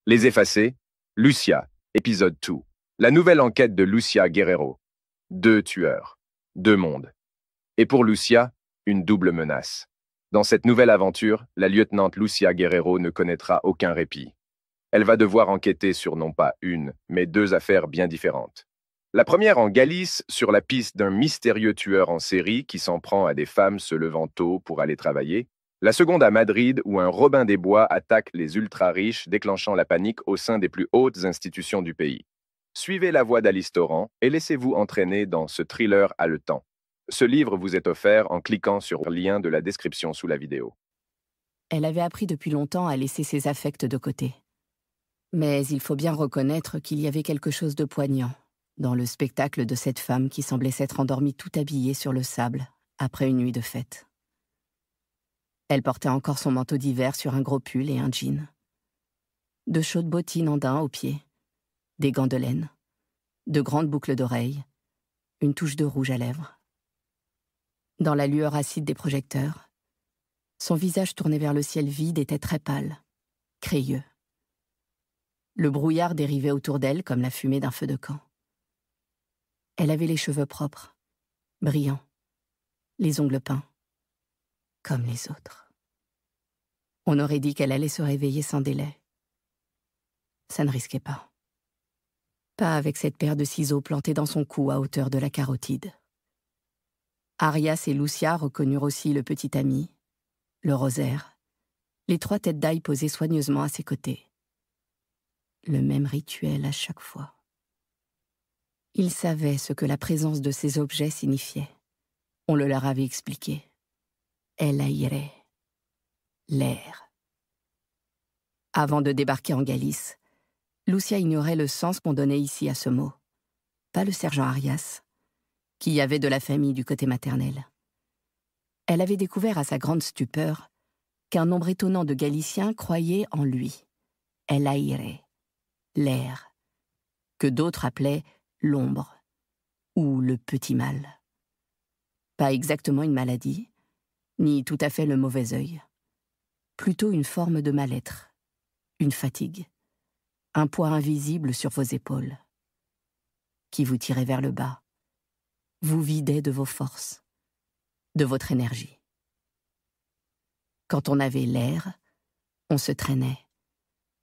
Les effacés, Lucia, épisode 2. La nouvelle enquête de Lucia Guerrero. 2 tueurs. 2 mondes. Et pour Lucia, une double menace. Dans cette nouvelle aventure, la lieutenante Lucia Guerrero ne connaîtra aucun répit. Elle va devoir enquêter sur non pas une, mais 2 affaires bien différentes. La première en Galice, sur la piste d'un mystérieux tueur en série qui s'en prend à des femmes se levant tôt pour aller travailler. La seconde à Madrid, où un Robin des Bois attaque les ultra-riches, déclenchant la panique au sein des plus hautes institutions du pays. Suivez la voie d'Alice Torrent et laissez-vous entraîner dans ce thriller haletant. Ce livre vous est offert en cliquant sur le lien de la description sous la vidéo. Elle avait appris depuis longtemps à laisser ses affects de côté. Mais il faut bien reconnaître qu'il y avait quelque chose de poignant dans le spectacle de cette femme qui semblait s'être endormie tout habillée sur le sable après une nuit de fête. Elle portait encore son manteau d'hiver sur un gros pull et un jean. De chaudes bottines en daim aux pieds, des gants de laine, de grandes boucles d'oreilles, une touche de rouge à lèvres. Dans la lueur acide des projecteurs, son visage tourné vers le ciel vide était très pâle, crayeux. Le brouillard dérivait autour d'elle comme la fumée d'un feu de camp. Elle avait les cheveux propres, brillants, les ongles peints, comme les autres. On aurait dit qu'elle allait se réveiller sans délai. Ça ne risquait pas. Pas avec cette paire de ciseaux plantés dans son cou à hauteur de la carotide. Arias et Lucia reconnurent aussi le petit ami, le rosaire, les 3 têtes d'ail posées soigneusement à ses côtés. Le même rituel à chaque fois. Ils savaient ce que la présence de ces objets signifiait. On le leur avait expliqué. El aire, l'air. Avant de débarquer en Galice, Lucia ignorait le sens qu'on donnait ici à ce mot. Pas le sergent Arias, qui y avait de la famille du côté maternel. Elle avait découvert à sa grande stupeur qu'un nombre étonnant de Galiciens croyaient en lui. El aire, l'air, que d'autres appelaient l'ombre ou le petit mal. Pas exactement une maladie, ni tout à fait le mauvais œil. Plutôt une forme de mal-être, une fatigue, un poids invisible sur vos épaules, qui vous tirait vers le bas, vous vidait de vos forces, de votre énergie. Quand on avait l'air, on se traînait,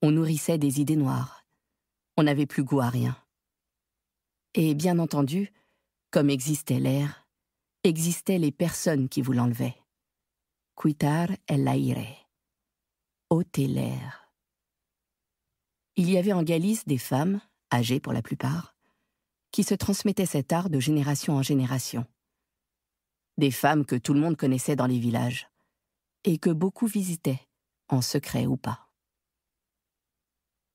on nourrissait des idées noires, on n'avait plus goût à rien. Et bien entendu, comme existait l'air, existaient les personnes qui vous l'enlevaient. Quitar el aire. Ôter l'air. Il y avait en Galice des femmes, âgées pour la plupart, qui se transmettaient cet art de génération en génération. Des femmes que tout le monde connaissait dans les villages, et que beaucoup visitaient, en secret ou pas.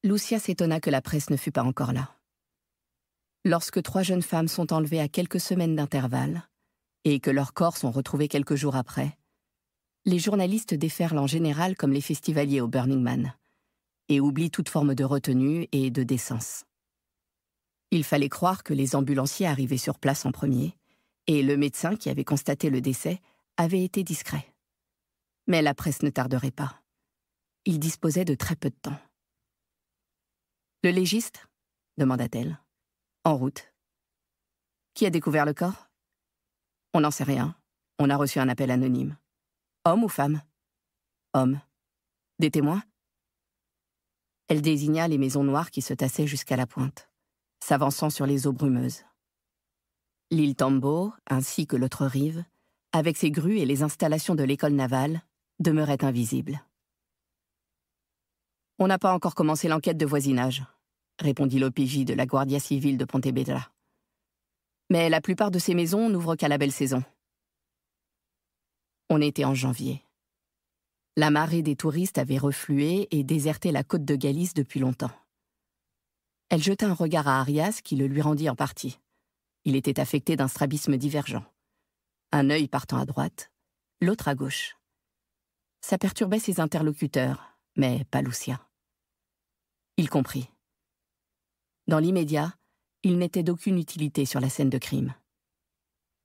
Lucia s'étonna que la presse ne fût pas encore là. Lorsque 3 jeunes femmes sont enlevées à quelques semaines d'intervalle, et que leurs corps sont retrouvés quelques jours après, les journalistes déferlent en général comme les festivaliers au Burning Man, et oublient toute forme de retenue et de décence. Il fallait croire que les ambulanciers arrivaient sur place en premier, et le médecin qui avait constaté le décès avait été discret. Mais la presse ne tarderait pas. Il disposait de très peu de temps. « Le légiste ?» demanda-t-elle. « En route. » « Qui a découvert le corps ?»« On n'en sait rien. On a reçu un appel anonyme. »« Homme ou femme ?»« Homme. »« Des témoins ?» Elle désigna les maisons noires qui se tassaient jusqu'à la pointe, s'avançant sur les eaux brumeuses. L'île Tambo, ainsi que l'autre rive, avec ses grues et les installations de l'école navale, demeurait invisible. « On n'a pas encore commencé l'enquête de voisinage, » répondit l'OPJ de la Guardia Civile de Pontevedra. « Mais la plupart de ces maisons n'ouvrent qu'à la belle saison. » On était en janvier. La marée des touristes avait reflué et déserté la côte de Galice depuis longtemps. Elle jeta un regard à Arias qui le lui rendit en partie. Il était affecté d'un strabisme divergent. Un œil partant à droite, l'autre à gauche. Ça perturbait ses interlocuteurs, mais pas Lucia. Il comprit. Dans l'immédiat, il n'était d'aucune utilité sur la scène de crime.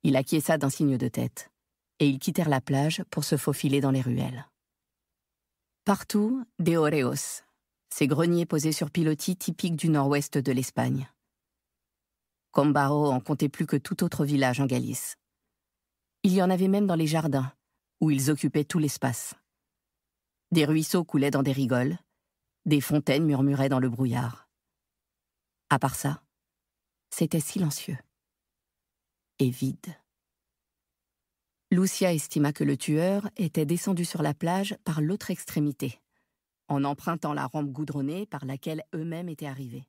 Il acquiesça d'un signe de tête, et ils quittèrent la plage pour se faufiler dans les ruelles. Partout, des oreos, ces greniers posés sur pilotis typiques du nord-ouest de l'Espagne. Combaro en comptait plus que tout autre village en Galice. Il y en avait même dans les jardins, où ils occupaient tout l'espace. Des ruisseaux coulaient dans des rigoles, des fontaines murmuraient dans le brouillard. À part ça, c'était silencieux et vide. Lucia estima que le tueur était descendu sur la plage par l'autre extrémité, en empruntant la rampe goudronnée par laquelle eux-mêmes étaient arrivés.